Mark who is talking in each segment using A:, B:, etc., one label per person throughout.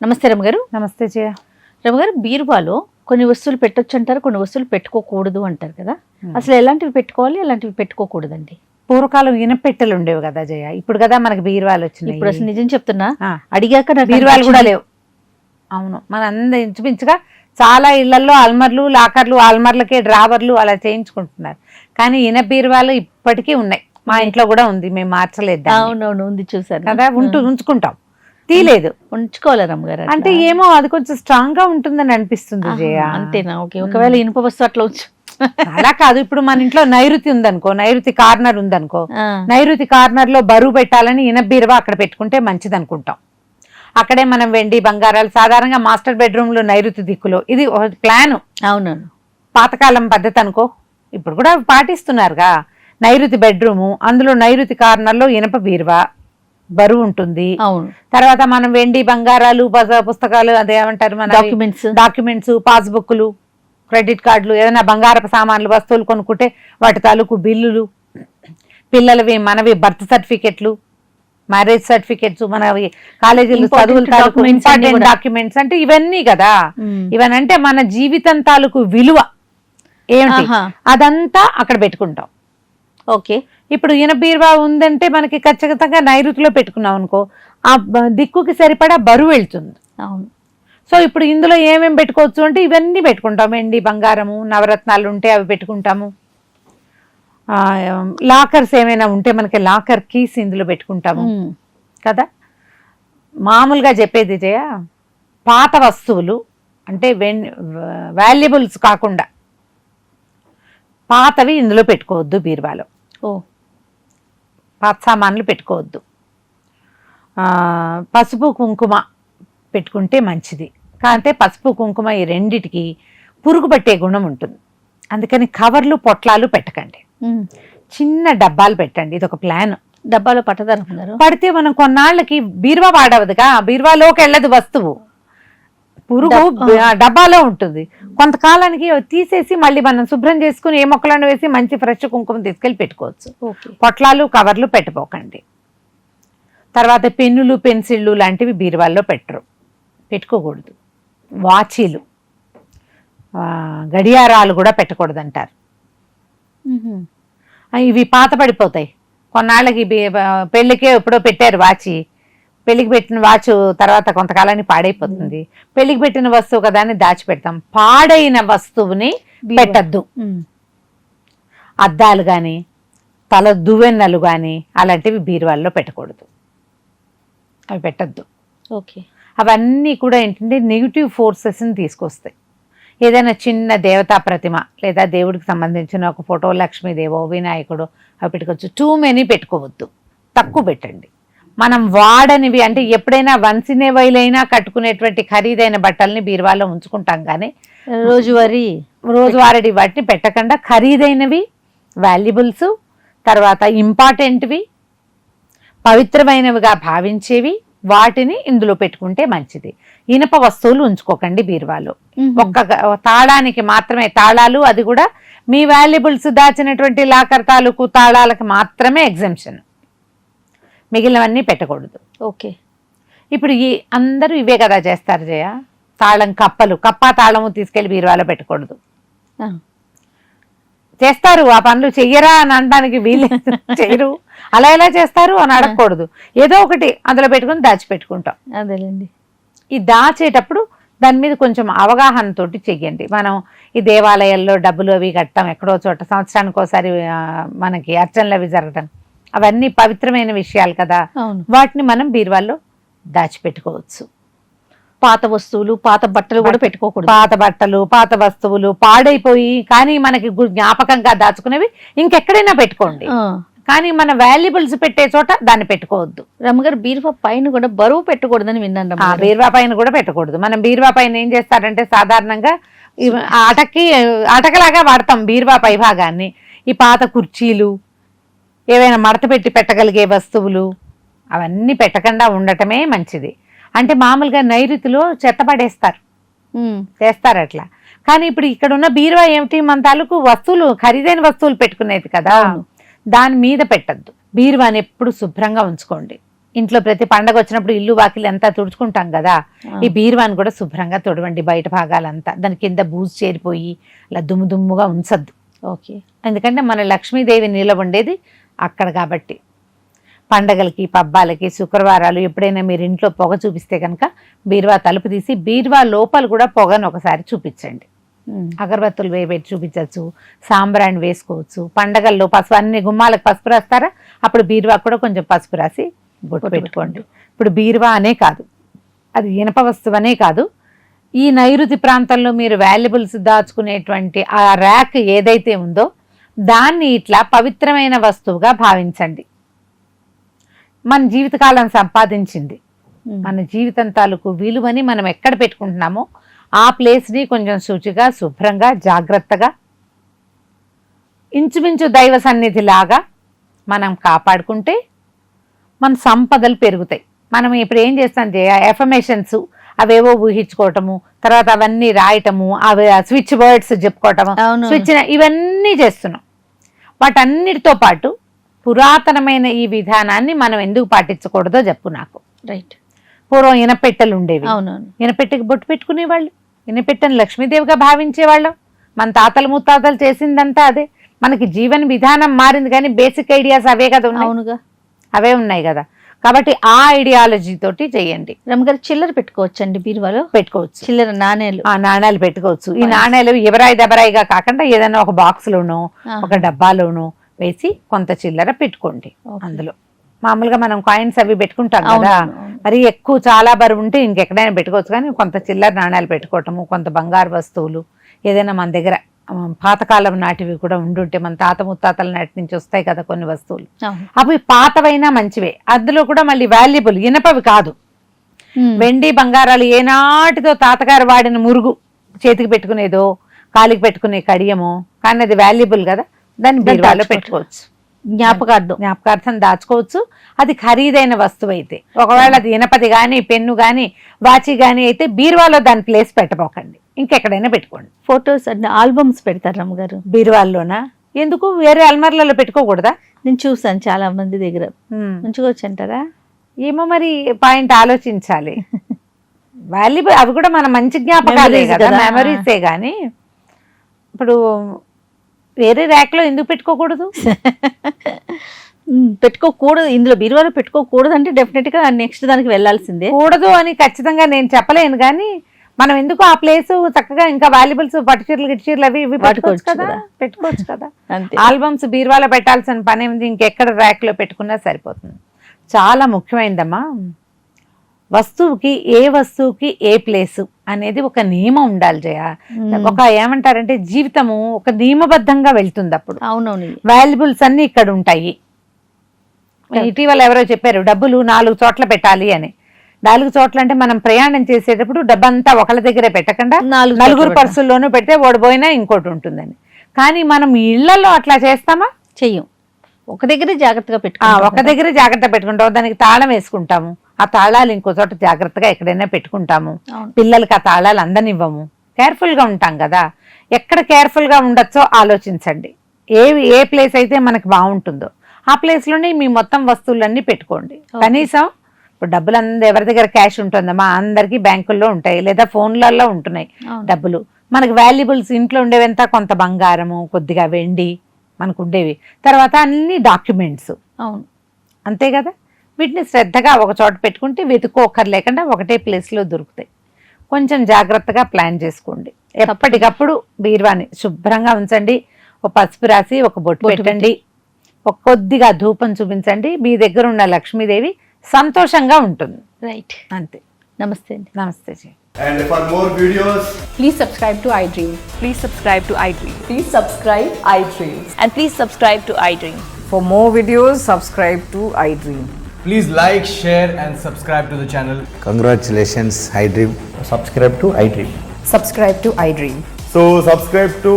A: నమస్తే రమగారు.
B: నమస్తే జయ.
A: రమగారు, బీరువాలో కొన్ని వస్తువులు పెట్టొచ్చు అంటారు, కొన్ని వస్తువులు పెట్టుకోకూడదు అంటారు కదా. అసలు ఎలాంటివి పెట్టుకోవాలి, ఎలాంటివి పెట్టుకోకూడదండి?
B: పూర్వకాలం ఇనపెట్టెలు ఉండేవి కదా జయ, ఇప్పుడు కదా మనకి బీరువాలు వచ్చినాయి.
A: ఇప్పుడు అసలు నిజం చెప్తున్నా, అడిగాక
B: బీరువాలు కూడా లేవు. అవును, మన అందరూ ఇంచుమించుగా చాలా ఇళ్లలో అల్మర్లు, లాకర్లు, అల్మర్లకే డ్రావర్లు అలా చేయించుకుంటున్నారు. కానీ ఇన బీరువాలు ఇప్పటికీ ఉన్నాయి. మా ఇంట్లో కూడా ఉంది, మేము మార్చలేదు.
A: అవునవును, ఉంది, చూసాను
B: కదా. ఉంచుకుంటాం, తీలేదు.
A: ఉంచుకోవాలి రమ్మగారు.
B: అంటే ఏమో అది కొంచెం స్ట్రాంగ్ గా ఉంటుందని అనిపిస్తుంది జయ.
A: అంతేనా? ఓకే. ఒకవేళ ఇనుప వస్తువు అట్లా ఉంచు.
B: అలా కాదు, ఇప్పుడు మన ఇంట్లో నైరుతి ఉందనుకో, నైరుతి కార్నర్ ఉందనుకో, నైరుతి కార్నర్ లో బరువు పెట్టాలని ఇన బీరువా అక్కడ పెట్టుకుంటే మంచిది అనుకుంటాం. అక్కడే మనం వెండి బంగారాలు, సాధారణంగా మాస్టర్ బెడ్రూమ్ లో నైరుతి దిక్కులో, ఇది ప్లాన్.
A: అవునవును,
B: పాతకాలం పద్ధతి అనుకో, ఇప్పుడు కూడా పాటిస్తున్నారుగా. నైరుతి బెడ్రూము, అందులో నైరుతి కార్నర్ లో ఇనప బీరువా, బరువు ఉంటుంది.
A: అవును.
B: తర్వాత మనం వెండి బంగారాలు, పుస్తకాలు, అదేమంటారు మన డాక్యుమెంట్స్, పాస్బుక్లు, క్రెడిట్ కార్డులు, ఏదైనా బంగారపు సామాన్లు, వస్తువులు కొనుక్కుంటే వాటి తాలూకు బిల్లులు, పిల్లలవి మనవి బర్త్ సర్టిఫికెట్లు, మ్యారేజ్ సర్టిఫికెట్స్, మనవి కాలేజీలు చదువుల తాలూకు ఇంపార్టెంట్ డాక్యుమెంట్స్, అంటే ఇవన్నీ కదా. ఇవనంటే మన జీవితం తాలూకు విలువ ఏమిటి, అదంతా అక్కడ పెట్టుకుంటాం.
A: ఓకే.
B: ఇప్పుడు ఈయన బీరువా ఉందంటే మనకి ఖచ్చితంగా నైరుతిలో పెట్టుకున్నాం అనుకో, ఆ దిక్కుకి సరిపడా బరువు వెళ్తుంది.
A: అవును.
B: సో ఇప్పుడు ఇందులో ఏమేమి పెట్టుకోవచ్చు అంటే ఇవన్నీ పెట్టుకుంటాం. వెండి బంగారము, నవరత్నాలు ఉంటే అవి పెట్టుకుంటాము. లాకర్స్ ఏమైనా ఉంటే మనకి లాకర్ కీస్ ఇందులో పెట్టుకుంటాము కదా. మామూలుగా చెప్పేది జయ, పాత వస్తువులు అంటే వాల్యుబుల్స్ కాకుండా పాతవి ఇందులో పెట్టుకోవద్దు బీరువాలో. పాత సామాన్లు పెట్టుకోవద్దు. పసుపు కుంకుమ పెట్టుకుంటే మంచిది. కాంటే పసుపు కుంకుమ ఈ రెండిటికి పురుగు పట్టే గుణం ఉంటుంది. అందుకని కవర్లు, పొట్లాలు పెట్టకండి. చిన్న డబ్బాలు పెట్టండి. ఇది ఒక ప్లాన్.
A: డబ్బాలో పట్టదారు
B: పడితే మనం కొన్నాళ్ళకి బీరువా వాడవదుగా, బీరువాలోకి వెళ్ళదు వస్తువు, పురుగు డబ్బాలో ఉంటుంది. కొంతకాలానికి తీసేసి మళ్ళీ మనం శుభ్రం చేసుకుని ఏ మొక్కలను వేసి మంచి ఫ్రెష్ కుంకుమ తీసుకెళ్ళి పెట్టుకోవచ్చు. పొట్లాలు, కవర్లు పెట్టుకోకండి. తర్వాత పెన్నులు, పెన్సిళ్ళు లాంటివి బీరువాల్లో పెట్టుకోకూడదు. వాచీలు, గడియారాలు కూడా పెట్టకూడదు అంటారు. ఇవి పాత పడిపోతాయి. కొన్నాళ్ళకి పెళ్ళికే ఎప్పుడో పెట్టారు వాచి, పెళ్లికి పెట్టిన వాచ్ తర్వాత కొంతకాలానికి పాడైపోతుంది. పెళ్లికి పెట్టిన వస్తువు కదా అని దాచిపెడతాం. పాడైన వస్తువుని పెట్టద్దు. అద్దాలు కానీ, తల దువ్వెన్నలు కానీ అలాంటివి బీరువాల్లో పెట్టకూడదు, అవి పెట్టద్దు.
A: ఓకే.
B: అవన్నీ కూడా ఏంటంటే నెగిటివ్ ఫోర్సెస్ని తీసుకొస్తాయి. ఏదైనా చిన్న దేవతా ప్రతిమ లేదా దేవుడికి సంబంధించిన ఒక ఫోటో, లక్ష్మీదేవో, వినాయకుడు, అవి పెట్టుకోవచ్చు. టూ మెనీ పెట్టుకోవద్దు, తక్కువ పెట్టండి. మనం వాడనివి అంటే ఎప్పుడైనా వన్స్ ఇన్ ఏ వైల్ అయినా కట్టుకునేటువంటి ఖరీదైన బట్టల్ని బీరువాలో ఉంచుకుంటాం. కానీ రోజువారీ వాటిని పెట్టకుండా ఖరీదైనవి, వాల్యుబుల్స్, తర్వాత ఇంపార్టెంట్వి, పవిత్రమైనవిగా భావించేవి వాటిని ఇందులో పెట్టుకుంటే మంచిది. ఇనప వస్తువులు ఉంచుకోకండి బీరువాలో. ఒక్క తాళానికి మాత్రమే తాళాలు, అది కూడా మీ వాల్యుబుల్స్ దాచినటువంటి లాకర్ తాలూకు తాళాలకు మాత్రమే ఎగ్జంప్షన్, మిగిలినవన్నీ పెట్టకూడదు.
A: ఓకే.
B: ఇప్పుడు అందరూ ఇవే కదా చేస్తారు జయ. తాళం కప్పలు, తాళము తీసుకెళ్లి బీరువాలో పెట్టకూడదు. చేస్తారు, ఆ పనులు చెయ్యరా అని అనడానికి వీళ్ళు చెయ్యరు. అలా ఎలా చేస్తారు అని అడగకూడదు. ఏదో ఒకటి అందులో పెట్టుకుని దాచిపెట్టుకుంటాం.
A: అదేలేండి.
B: ఈ దాచేటప్పుడు దాని మీద కొంచెం అవగాహనతోటి చెయ్యండి. మనం ఈ దేవాలయాల్లో డబ్బులు అవి కట్టడం, ఎక్కడో చోట సంవత్సరానికి ఒకసారి మనకి అర్చనలు అవి జరగడం, అవన్నీ పవిత్రమైన విషయాలు కదా. వాటిని మనం బీరువాల్లో దాచిపెట్టుకోవచ్చు.
A: పాత వస్తువులు, పాత బట్టలు కూడా పెట్టుకోకూడదు.
B: పాత బట్టలు, పాత వస్తువులు పాడైపోయి కానీ మనకి జ్ఞాపకంగా దాచుకునేవి ఇంకెక్కడైనా పెట్టుకోండి. కానీ మన వాల్యుబుల్స్ పెట్టే చోట దాన్ని పెట్టుకోవద్దు.
A: రమ్మగారు, బీరువా పైన కూడా బరువు పెట్టకూడదని విన్నాను.
B: బీరువా పైన కూడా పెట్టకూడదు. మనం బీరువా పైన ఏం చేస్తారంటే సాధారణంగా అటకలాగా వాడతాం బీరువా పై భాగాన్ని. ఈ పాత కుర్చీలు, ఏవైనా మడత పెట్టి పెట్టగలిగే వస్తువులు, అవన్నీ పెట్టకుండా ఉండటమే మంచిది. అంటే మామూలుగా నైరుతిలో చెత్త పడేస్తారు, చేస్తారు అట్లా. కానీ ఇప్పుడు ఇక్కడ ఉన్న బీరువా ఏమిటి, మన తాలూకు వస్తువులు, ఖరీదైన వస్తువులు పెట్టుకునేది కదా, దాని మీద పెట్టద్దు. బీరువాని ఎప్పుడు శుభ్రంగా ఉంచుకోండి. ఇంట్లో ప్రతి పండగ వచ్చినప్పుడు ఇల్లు వాకిలి అంతా తుడుచుకుంటాం కదా, ఈ బీరువాని కూడా శుభ్రంగా తుడవండి. బయట భాగాలంతా దాని కింద బూజు చేరిపోయి అలా దుమ్ముగా ఉంచద్దు.
A: ఓకే.
B: ఎందుకంటే మన లక్ష్మీదేవి నిలబడేది అక్కడ కాబట్టి. పండగలకి పబ్బాలకి శుక్రవారాలు ఎప్పుడైనా మీరు ఇంట్లో పొగ చూపిస్తే కనుక బీరువా తలుపు తీసి బీరువా లోపల కూడా పొగను ఒకసారి చూపించండి. అగరబత్తులు వేయబెట్టి చూపించవచ్చు, సాంబ్రాణి వేసుకోవచ్చు. పండగల్లో పసుపు, అన్ని గుమ్మాలకు పసుపు రాస్తారా, అప్పుడు బీరువా కూడా కొంచెం పసుపు రాసి బొట్టు పెట్టుకోండి. ఇప్పుడు బీరువా అనే కాదు, అది ఇనప వస్తువు అనే కాదు, ఈ నైరుతి ప్రాంతంలో మీరు వాల్యుబుల్స్ దాచుకునేటువంటి ఆ ర్యాక్ ఏదైతే ఉందో దాన్ని ఇట్లా పవిత్రమైన వస్తువుగా భావించండి. మన జీవితకాలం సంపాదించింది, మన జీవితం తాలూకు విలువని మనం ఎక్కడ పెట్టుకుంటున్నామో ఆ ప్లేస్ని కొంచెం శుచిగా శుభ్రంగా జాగ్రత్తగా ఇంచుమించు దైవ సన్నిధిలాగా మనం కాపాడుకుంటే మన సంపదలు పెరుగుతాయి. మనం ఇప్పుడు ఏం చేస్తాం, ఎఫర్మేషన్స్ అవేవో ఊహించుకోవటము, తర్వాత అవన్నీ రాయటము, అవి స్విచ్ వర్డ్స్ చెప్పుకోవటము, స్విచ్ ఇవన్నీ చేస్తున్నాం. వాటన్నిటితో పాటు పురాతనమైన ఈ విధానాన్ని మనం ఎందుకు పాటించకూడదో చెప్పు నాకు.
A: రైట్.
B: పూర్వం ఇనపెట్టెలు ఉండేవి,
A: అవునవును,
B: ఇనపెట్టెకి బొట్టు పెట్టుకునేవాళ్ళు, ఇనపెట్టెను లక్ష్మీదేవిగా భావించేవాళ్ళం. మన తాతలు ముత్తాతలు చేసిందంతా అదే. మనకి జీవన విధానం మారింది కానీ బేసిక్ ఐడియాస్ అవే కదా ఉన్నాయి.
A: అవునుగా,
B: అవే ఉన్నాయి కదా. కాబట్టి ఆ ఐడియాలజీ తోటి చేయండి.
A: రమ్మగారు చిల్లర పెట్టుకోవచ్చండి బీరువాలో?
B: పెట్టుకోవచ్చు.
A: చిల్లర నాణేలు,
B: నాణేలు పెట్టుకోవచ్చు. ఈ నాణేలు ఎవరాయి దెబరాయిగా కాకుండా ఏదైనా ఒక బాక్స్లోనో ఒక డబ్బాలోనో వేసి కొంత చిల్లర పెట్టుకోండి. అందులో మామూలుగా మనం కాయిన్స్ అవి పెట్టుకుంటాం కదా, మరి ఎక్కువ చాలా బరువు ఉంటే ఇంకెక్కడైనా పెట్టుకోవచ్చు. కానీ కొంత చిల్లర నాణ్యాలు పెట్టుకోవటము, కొంత బంగారు వస్తువులు ఏదైనా మన దగ్గర పాతకాలం నాటివి కూడా ఉండుంటే, మన తాత ముత్తాతల నాటి నుంచి వస్తాయి కదా కొన్ని వస్తువులు, అవి పాతవైనా మంచివే. అందులో కూడా మళ్ళీ వాల్యుబుల్, ఇనపవి కాదు. వెండి బంగారాలు ఏనాటితో తాతగారు వాడిన మురుగు, చేతికి పెట్టుకునేదో కాలికి పెట్టుకునే కడియమో, కానీ అది వాల్యుబుల్ కదా, దాన్ని బీరువాలో పెట్టుకోవచ్చు. జ్ఞాపకార్థం దాచుకోవచ్చు. అది ఖరీదైన వస్తువు అయితే, ఒకవేళ అది ఇనపది కానీ పెన్ను కానీ వాచి కానీ అయితే బీరువాలో దాని ప్లేస్ పెట్టబోకండి, ఇంకెక్కడైనా పెట్టుకోండి.
A: ఫొటోస్ అండ్ ఆల్బమ్స్ పెడతారు రమ్మగారు
B: బీరువాల్లోనా? ఎందుకు, వేరే అల్మార్లలో పెట్టుకోకూడదా?
A: నేను చూసాను చాలా మంది దగ్గర. ఉంచుకోవచ్చు అంటారా?
B: ఏమో మరి, పాయింట్ ఆలోచించాలి. వాల్యుబుల్, అవి కూడా మన మంచి జ్ఞాపకాలే కదా, మెమరీసే. కానీ ఇప్పుడు వేరే ర్యాక్ లో ఎందుకు పెట్టుకోకూడదు?
A: పెట్టుకోకూడదు, ఇందులో బీరువాలో పెట్టుకోకూడదు అంటే డెఫినెట్ గా నెక్స్ట్ దానికి వెళ్లాల్సిందే.
B: కూడదు అని ఖచ్చితంగా నేను చెప్పలేను, కానీ మనం ఎందుకు ఆ ప్లేస్ చక్కగా ఇంకా వాల్యుబుల్స్, పట్టు చీరలు గిట్టు చీరలు అవి ఇవి పెట్టుకోవచ్చు కదా. ఆల్బమ్స్ బీరువాలో పెట్టాల్సిన పని ఏమిటి, ఇంకెక్కడ ర్యాక్ లో పెట్టుకున్నా సరిపోతుంది. చాలా ముఖ్యమైనదమ్మా, వస్తువుకి ఏ వస్తువుకి ఏ ప్లేసు అనేది ఒక నియమం ఉండాలి జయ. ఒక ఏమంటారంటే జీవితము ఒక నియమబద్ధంగా వెళ్తుంది. అప్పుడు
A: అవునవును,
B: వాల్యుబుల్స్ అన్ని ఇక్కడ ఉంటాయి. ఇటీవల ఎవరో చెప్పారు డబ్బులు 4 చోట్ల పెట్టాలి అని. 4 చోట్ల అంటే మనం ప్రయాణం చేసేటప్పుడు డబ్బంతా ఒకళ్ళ దగ్గరే పెట్టకుండా 4 పర్సుల్లోనూ పెడితే ఓడిపోయినా ఇంకోటి ఉంటుందని. కానీ మనం ఇళ్లలో అట్లా చేస్తామా? చెయ్యం.
A: ఒక దగ్గరే జాగ్రత్తగా
B: ఒక దగ్గరే జాగ్రత్త పెట్టుకుంటాము, దానికి తాళం వేసుకుంటాము. ఆ తాళాలు ఇంకో చోట జాగ్రత్తగా ఎక్కడైనా పెట్టుకుంటాము. పిల్లలకి ఆ తాళాలు అందనివ్వము. కేర్ఫుల్ గా ఉంటాం కదా. ఎక్కడ కేర్ఫుల్ గా ఉండొచ్చో ఆలోచించండి. ఏ ప్లేస్ అయితే మనకి బాగుంటుందో ఆ ప్లేస్ లోనే మీ మొత్తం వస్తువులన్నీ పెట్టుకోండి. కనీసం ఇప్పుడు డబ్బులు ఎవరి దగ్గర క్యాష్ ఉంటుందమ్మా, అందరికి బ్యాంకుల్లో ఉంటాయి లేదా ఫోన్లలో ఉంటున్నాయి డబ్బులు. మనకి వాల్యుబుల్స్ ఇంట్లో ఉండేవంతా కొంత బంగారము, కొద్దిగా వెండి మనకు ఉండేవి, తర్వాత అన్ని డాక్యుమెంట్స్. అవును, అంతే కదా. వీటిని శ్రద్ధగా ఒక చోట పెట్టుకుంటే వెతుక్కోకర్ లేకుండా ఒకటే ప్లేస్లో దొరుకుతాయి. కొంచెం జాగ్రత్తగా ప్లాన్ చేసుకోండి. ఎప్పటికప్పుడు బీరువాని శుభ్రంగా ఉంచండి. ఒక పసుపు రాసి ఒక బొట్టు పెట్టండి, ఒక కొద్దిగా ధూపం చూపించండి. మీ దగ్గర ఉన్న లక్ష్మీదేవి సంతోషంగా ఉంటుంది.
A: రైట్,
B: అంతే.
A: నమస్తే అండి.
B: నమస్తే G.
C: And for more videos,
D: please subscribe to iDream.
E: Please subscribe to iDream.
D: Please subscribe iDream.
E: And please subscribe to iDream.
D: For more videos, subscribe to iDream.
C: please like, share and subscribe to the channel.
F: Congratulations, iDream.
G: Subscribe to iDream.
D: Subscribe to iDream.
C: So subscribe to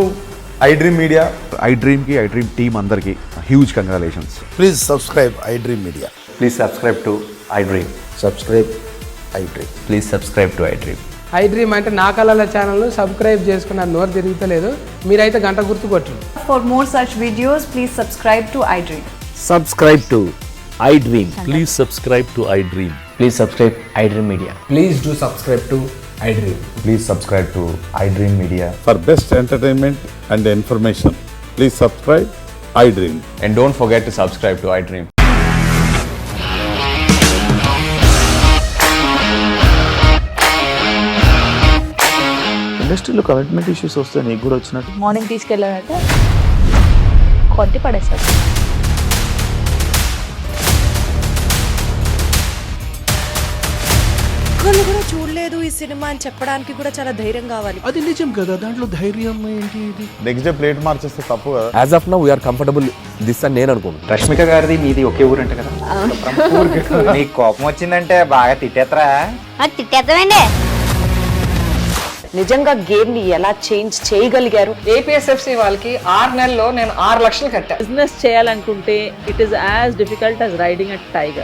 C: iDream Media.
H: iDream team andarki huge congratulations.
F: Please subscribe iDream Media.
G: Please subscribe to iDream.
F: Subscribe iDream.
G: Please subscribe to iDream.
I: iDream అంటే నా కళల ఛానల్ను subscribe చేసుకున్న నోరు తిరుగుతలేదు, మీరైతే గంట గుర్తు కొట్టండి.
D: For more such videos, please subscribe to iDream.
F: Subscribe to iDream.
J: Please subscribe to iDream.
G: Please subscribe iDream Media.
I: Please do subscribe to iDream.
C: Please subscribe to iDream Media.
F: For best entertainment and information, please subscribe iDream.
G: And don't forget to subscribe to iDream.
J: ఇండస్ట్రీలో commitment issues వస్తే నీకు కూడా వచ్చినట్టు
E: morning తీసుకెళ్ళాడంటే కొట్టి పడేస్తాడు.
K: ఒక్కళ్ళు కూడా చూడలేదు ఈ సినిమా అని చెప్పడానికి కూడా చాలా ధైర్యం కావాలి.
J: అది నిజం కదా, దాంట్లో ధైర్యం ఏంటి ఇది?
C: నెక్స్ట్ డే ప్లేట్ మార్చేస్తే తప్పు కదా.
I: As of now we are comfortable this అని నేను అనుకుంటున్నాను.
G: రష్మిక గారిది మీది ఒకే ఊరు అంట కదా?
F: నీకు కోపం వచ్చిందంటే బాగా తిట్టేత్తరా?
A: తిట్టేద్దామండి.
K: నిజంగా గేమ్ ని ఎలా చేంజ్ చేయగలిగారు?
I: ఏపీఎస్ఎఫ్సి వాళ్ళకి 6 నెలల్లో నేను 6 లక్షలు కట్టా.
E: బిజినెస్ చేయాలనుకుంటే it is as difficult as riding a tiger.